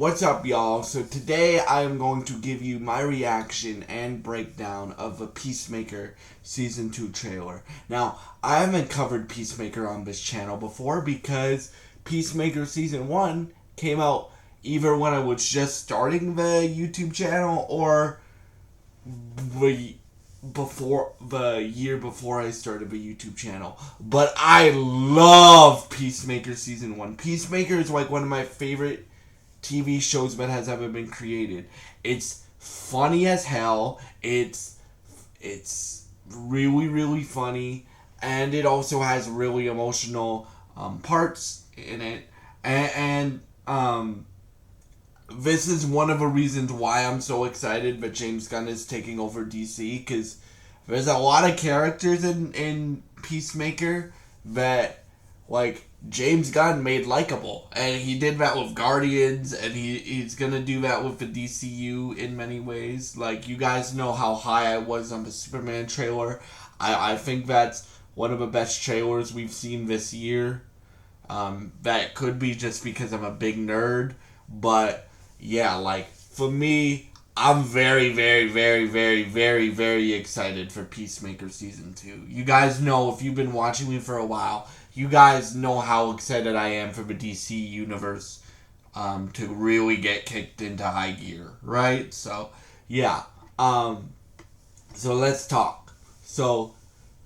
What's up, y'all? So today I am going to give you my reaction and breakdown of a Peacemaker Season 2 trailer. Now, I haven't covered Peacemaker on this channel before because Peacemaker Season 1 came out either when I was just starting the YouTube channel or the year before I started the YouTube channel. But I love Peacemaker Season 1. Peacemaker is like one of my favorite TV shows that has ever been created. It's funny as hell. It's really, really funny, and it also has really emotional parts in it. And this is one of the reasons why I'm so excited that James Gunn is taking over DC, because there's a lot of characters in Peacemaker that, like, James Gunn made likable, and he did that with Guardians, and he's gonna do that with the DCU in many ways. Like, you guys know how high I was on the Superman trailer. I think that's one of the best trailers we've seen this year. That could be just because I'm a big nerd, but yeah, like, for me, I'm very, very, very, very, very, very excited for Peacemaker Season 2. You guys know, if you've been watching me for a while, you guys know how excited I am for the DC universe to really get kicked into high gear, right? So, yeah. So let's talk. So,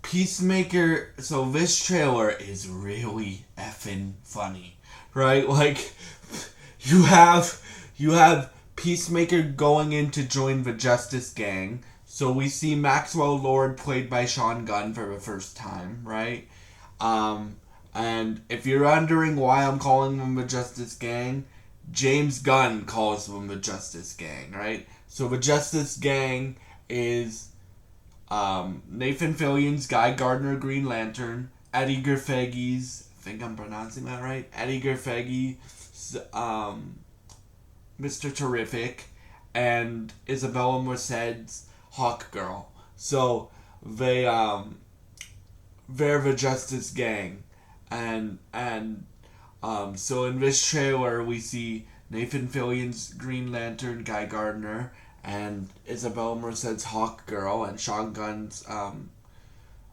Peacemaker, so this trailer is really effing funny, right? Like, you have Peacemaker going in to join the Justice Gang. So we see Maxwell Lord played by Sean Gunn for the first time, right? And if you're wondering why I'm calling them the Justice Gang, James Gunn calls them the Justice Gang, right? So the Justice Gang is Nathan Fillion's Guy Gardner Green Lantern, Eddie Gerfegi's, I think I'm pronouncing that right, Eddie Gerfegi's Mr. Terrific, and Isabella Merced's Hawk Girl. So they're the Justice Gang, and so in this trailer we see Nathan Fillion's Green Lantern, Guy Gardner, and Isabella Merced's Hawk Girl, and Sean Gunn's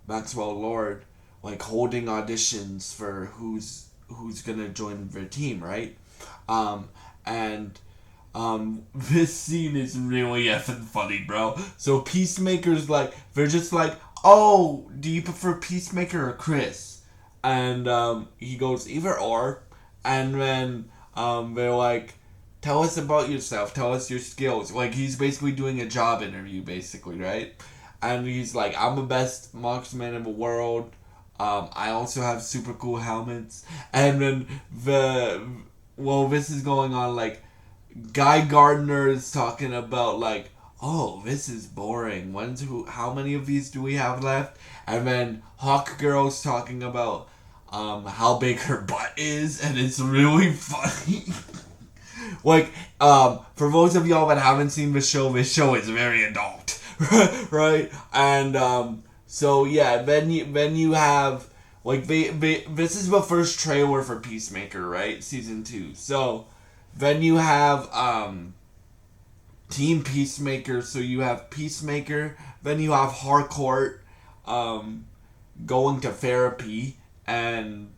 Maxwell Lord, like, holding auditions for who's gonna join their team, right? This scene is really effing funny, bro. So Peacemaker's like, they're just like, oh, do you prefer Peacemaker or Chris? And he goes, either or. And then they're like, tell us about yourself, tell us your skills. Like, he's basically doing a job interview, basically, right? And he's like, I'm the best marksman in the world. I also have super cool helmets. And then this is going on, like, Guy Gardner is talking about, like, oh, this is boring. How many of these do we have left? And then Hawk Girl's talking about how big her butt is, and it's really funny. Like, for those of y'all that haven't seen this show is very adult, right? And so yeah, then you have, like, this is the first trailer for Peacemaker, right? Season 2. So then you have Team Peacemaker. So you have Peacemaker. Then you have Harcourt going to therapy, and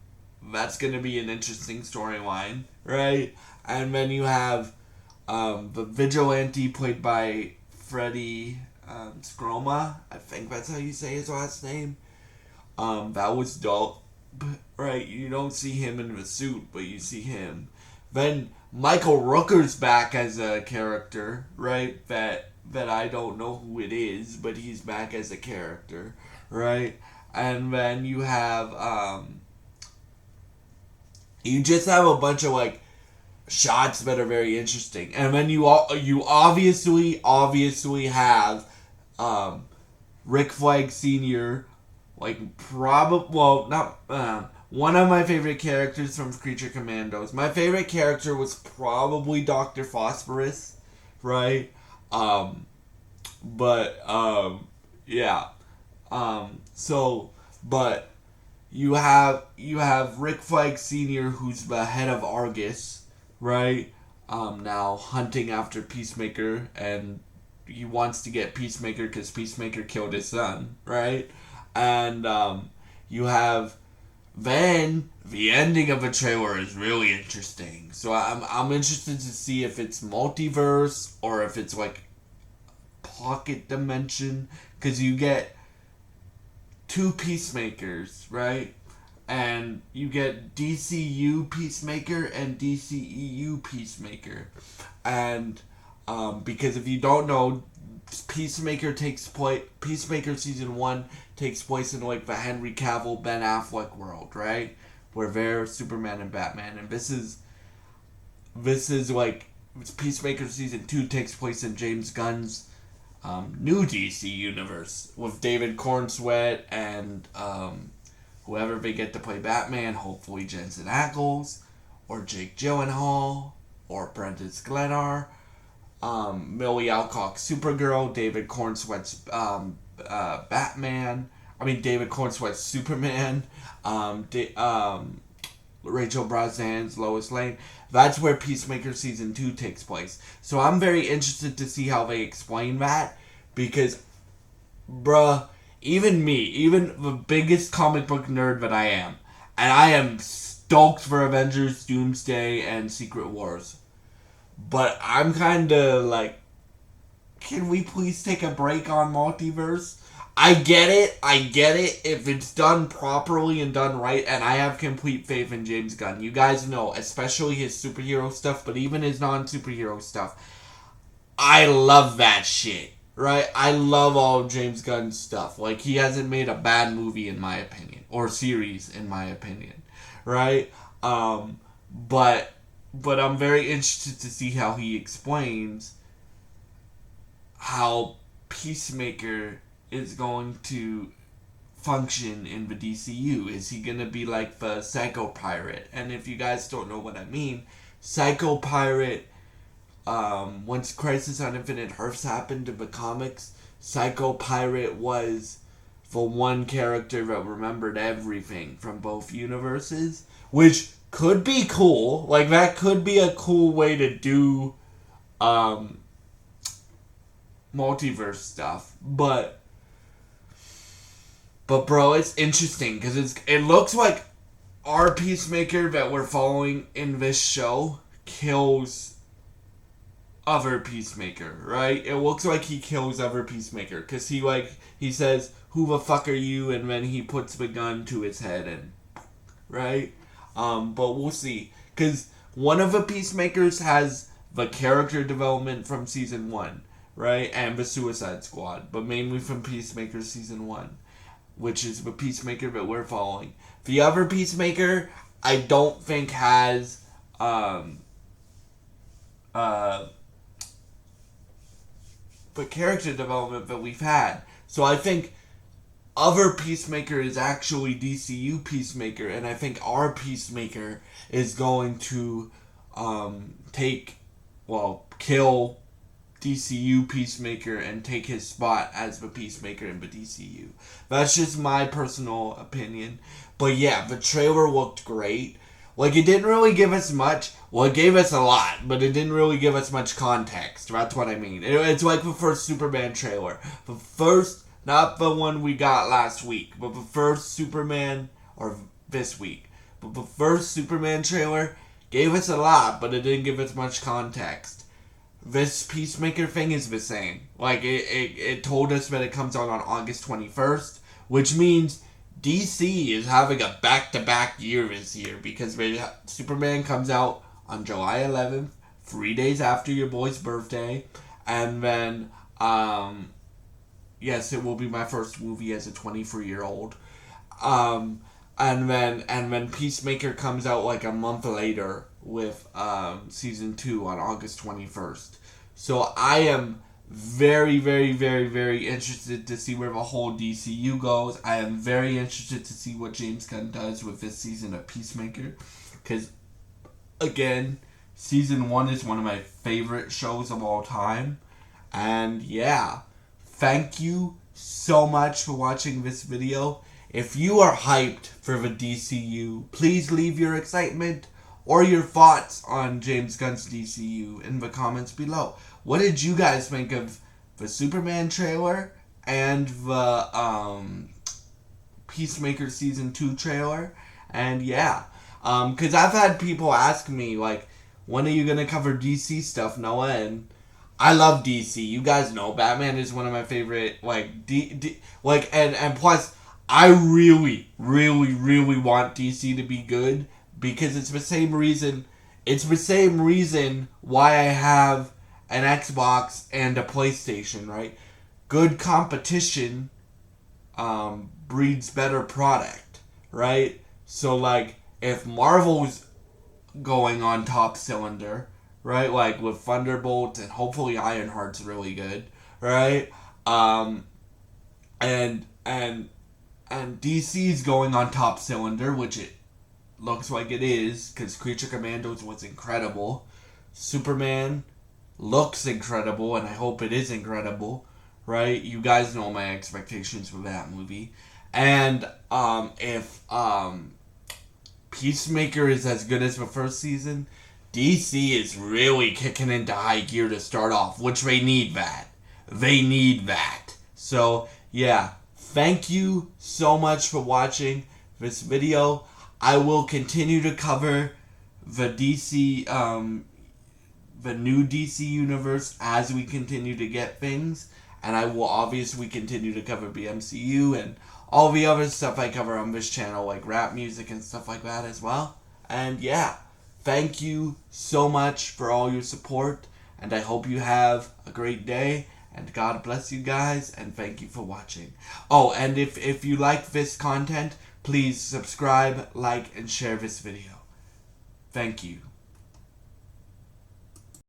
that's going to be an interesting storyline, right? And then you have the Vigilante played by Freddie Scroma. I think that's how you say his last name. That was dope, right? You don't see him in the suit, but you see him. Then Michael Rooker's back as a character, right? That I don't know who it is, but he's back as a character, right? And then you have you just have a bunch of, like, shots that are very interesting. And then you obviously have Rick Flag Sr., like, not one of my favorite characters from Creature Commandos. My favorite character was probably Dr. Phosphorus, right? Yeah. But you have Rick Flag Sr., who's the head of Argus, right? now hunting after Peacemaker, and he wants to get Peacemaker because Peacemaker killed his son, right? And you have then the ending of the trailer is really interesting. So I'm interested to see if it's multiverse or if it's like pocket dimension, because you get two Peacemakers, right? And you get DCU Peacemaker and DCEU Peacemaker. And because if you don't know, Peacemaker season 1 takes place in like the Henry Cavill, Ben Affleck world, right? Where they're Superman and Batman, and this is like Peacemaker season 2 takes place in James Gunn's new DC universe with David Cornsweet and whoever they get to play Batman, hopefully Jensen Ackles or Jake Gyllenhaal or Brendan Sklenar, Millie Alcock's Supergirl, David Cornsweet's Batman. David Cornsweet's Superman. Rachel Brosnan's Lois Lane. That's where Peacemaker Season 2 takes place. So I'm very interested to see how they explain that, because, bruh, even me, even the biggest comic book nerd that I am, and I am stoked for Avengers, Doomsday, and Secret Wars, but I'm kinda like, can we please take a break on multiverse? I get it, if it's done properly and done right, and I have complete faith in James Gunn. You guys know, especially his superhero stuff, but even his non-superhero stuff. I love that shit, right? I love all of James Gunn's stuff. Like, he hasn't made a bad movie, in my opinion, or series, in my opinion, right? But I'm very interested to see how he explains how Peacemaker is going to function in the DCU. Is he gonna be like the Psycho Pirate? And if you guys don't know what I mean, Psycho Pirate, once Crisis on Infinite Earths happened in the comics, Psycho Pirate was the one character that remembered everything from both universes, which could be cool. Like, that could be a cool way to do multiverse stuff, but bro, it's interesting because it looks like our Peacemaker that we're following in this show kills other Peacemaker, right? It looks like he kills other Peacemaker because he says, "Who the fuck are you?" and then he puts the gun to his head, and right. But we'll see, because one of the Peacemakers has the character development from season 1, right, and the Suicide Squad, but mainly from Peacemaker season 1. Which is the Peacemaker that we're following. The other Peacemaker, I don't think has the character development that we've had. So I think other Peacemaker is actually DCU Peacemaker, and I think our Peacemaker is going to kill DCU Peacemaker and take his spot as the Peacemaker in the DCU. That's just my personal opinion. But yeah, the trailer looked great. Like, it didn't really give us much. Well, it gave us a lot, but it didn't really give us much context. That's what I mean. It's like the first Superman trailer. The first, not the one we got last week, but the first Superman, or this week. But the first Superman trailer gave us a lot, but it didn't give us much context. This Peacemaker thing is the same. Like, it told us that it comes out on August 21st, which means DC is having a back-to-back year this year, because Superman comes out on July 11th, 3 days after your boy's birthday, and then, yes, it will be my first movie as a 23-year-old, and then Peacemaker comes out like a month later with season 2 on August 21st. So I am very, very, very, very interested to see where the whole DCU goes. I am very interested to see what James Gunn does with this season of Peacemaker, because, again, season 1 is one of my favorite shows of all time. And yeah, thank you so much for watching this video. If you are hyped for the DCU, please leave your excitement or your thoughts on James Gunn's DCU in the comments below. What did you guys think of the Superman trailer and the Peacemaker Season 2 trailer? And yeah, because I've had people ask me, like, when are you going to cover DC stuff, Noah? And I love DC. You guys know Batman is one of my favorite, like, and plus, I really, really, really want DC to be good, because it's the same reason why I have an Xbox and a PlayStation, right? Good competition breeds better product, right? So, like, if Marvel's going on top cylinder, right? Like with Thunderbolt and hopefully Ironheart's really good, right? And DC's going on top cylinder, which it looks like it is, because Creature Commandos was incredible. Superman looks incredible, and I hope it is incredible, right? You guys know my expectations for that movie. And if Peacemaker is as good as the first season, DC is really kicking into high gear to start off, which they need that. They need that. So, yeah, thank you so much for watching this video. I will continue to cover the the new DC universe as we continue to get things, and I will obviously continue to cover the MCU and all the other stuff I cover on this channel, like rap music and stuff like that as well. And yeah, thank you so much for all your support, and I hope you have a great day, and God bless you guys, and thank you for watching. Oh, and if you like this content, please subscribe, like, and share this video. Thank you.